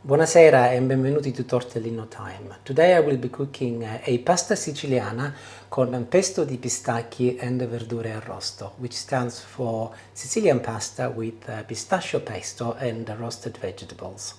Buonasera and benvenuti to Tortellino time. Today I will be cooking a pasta siciliana con pesto di pistacchi and Verdure Arrosto, which stands for Sicilian pasta with pistachio pesto and roasted vegetables.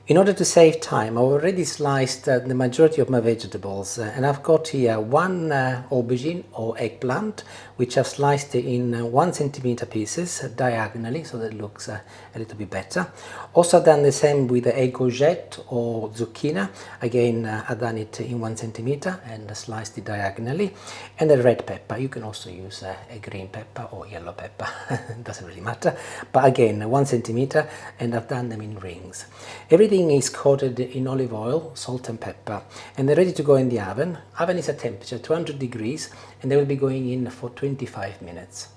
In order to save time, I've already sliced the majority of my vegetables and I've got here one aubergine or eggplant, which I've sliced in 1 centimeter pieces diagonally, so that it looks a little bit better. Also done the same with a courgette or zucchini. Again, I've done it in 1 centimeter and sliced it diagonally. And a red pepper. You can also use a green pepper or yellow pepper, it doesn't really matter. But again, 1 centimeter, and I've done them in rings. Everything is coated in olive oil, salt and pepper, and they're ready to go in the oven. Oven is at temperature 200 degrees and they will be going in for 25 minutes.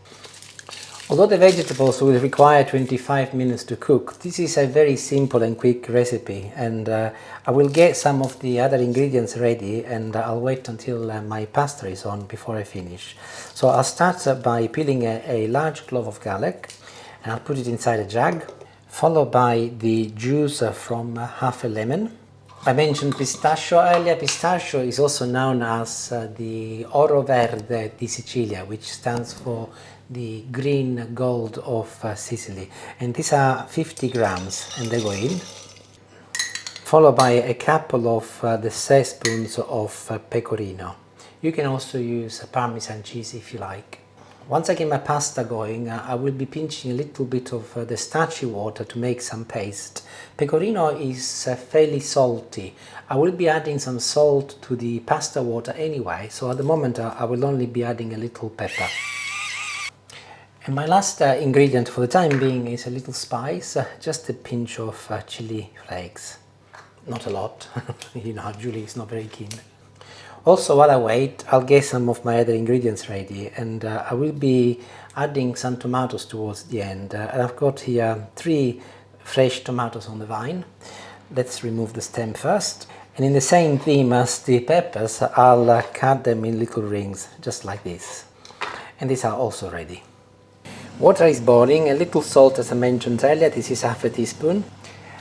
Although the vegetables will require 25 minutes to cook, this is a very simple and quick recipe, and I will get some of the other ingredients ready and I'll wait until my pasta is on before I finish. So I'll start by peeling a large clove of garlic and I'll put it inside a jug, followed by the juice from half a lemon. I mentioned pistachio earlier. Pistachio is also known as the Oro Verde di Sicilia, which stands for the green gold of Sicily. And these are 50 grams and they go in, followed by a couple of the teaspoons of pecorino. You can also use Parmesan cheese if you like. Once I get my pasta going, I will be pinching a little bit of the starchy water to make some paste. Pecorino is fairly salty. I will be adding some salt to the pasta water anyway, so at the moment I will only be adding a little pepper. And my last ingredient for the time being is a little spice, just a pinch of chilli flakes. Not a lot, you know, Julie is not very keen. Also, while I wait, I'll get some of my other ingredients ready, and I will be adding some tomatoes towards the end. And I've got here 3 fresh tomatoes on the vine. Let's remove the stem first. And in the same theme as the peppers, I'll cut them in little rings, just like this. And these are also ready. Water is boiling, a little salt as I mentioned earlier, this is half a teaspoon.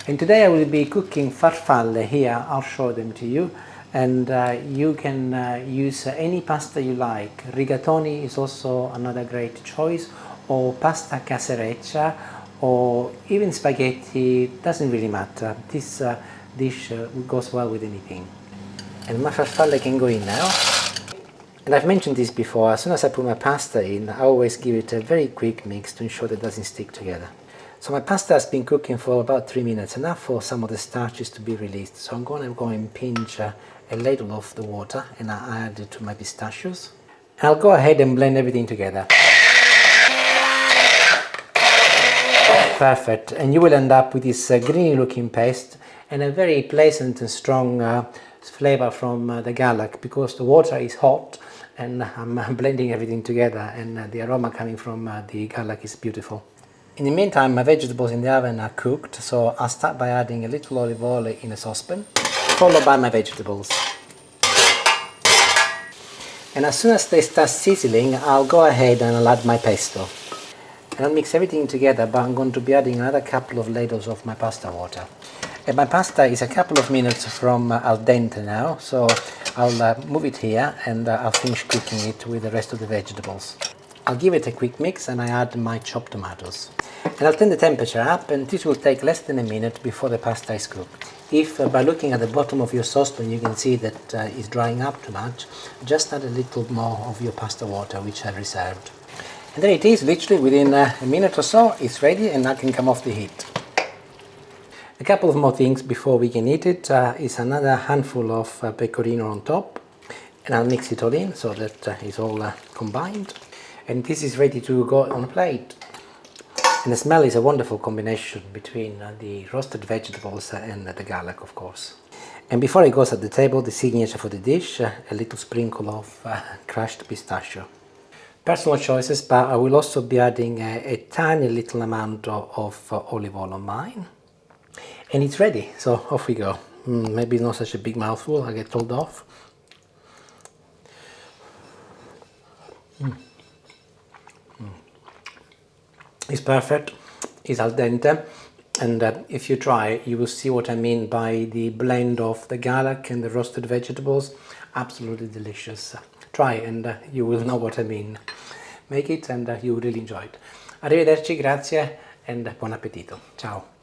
And today I will be cooking farfalle here, I'll show them to you. And you can use any pasta you like. Rigatoni is also another great choice, or pasta casereccia, or even spaghetti, doesn't really matter. This dish goes well with anything. And my farfalle can go in now. And I've mentioned this before, as soon as I put my pasta in, I always give it a very quick mix to ensure that it doesn't stick together. So my pasta has been cooking for about 3 minutes, enough for some of the starches to be released. So I'm going to go and pinch a ladle of the water and I'll add it to my pistachios. I'll go ahead and blend everything together. Perfect. And you will end up with this greeny looking paste and a very pleasant and strong flavor from the garlic, because the water is hot and I'm blending everything together, and the aroma coming from the garlic is beautiful. In the meantime, my vegetables in the oven are cooked, so I'll start by adding a little olive oil in a saucepan, followed by my vegetables. And as soon as they start sizzling, I'll go ahead and I'll add my pesto. And I'll mix everything together, but I'm going to be adding another couple of ladles of my pasta water. And my pasta is a couple of minutes from al dente now, so I'll move it here and I'll finish cooking it with the rest of the vegetables. I'll give it a quick mix and I add my chopped tomatoes. And I'll turn the temperature up, and this will take less than a minute before the pasta is cooked. If by looking at the bottom of your saucepan you can see that it's drying up too much, just add a little more of your pasta water, which I reserved. And there it is, literally within a minute or so it's ready and I can come off the heat. A couple of more things before we can eat it is another handful of pecorino on top, and I'll mix it all in so that it's all combined. And this is ready to go on a plate. And the smell is a wonderful combination between the roasted vegetables and the garlic, of course. And before it goes at the table, the signature for the dish, a little sprinkle of crushed pistachio. Personal choices, but I will also be adding a tiny little amount of olive oil on mine. And it's ready, so off we go. Maybe not such a big mouthful, I get told off. It's perfect, it's al dente, And if you try, you will see what I mean by the blend of the garlic and the roasted vegetables. Absolutely delicious. Try and you will know what I mean. Make it and you will really enjoy it. Arrivederci, grazie and buon appetito. Ciao.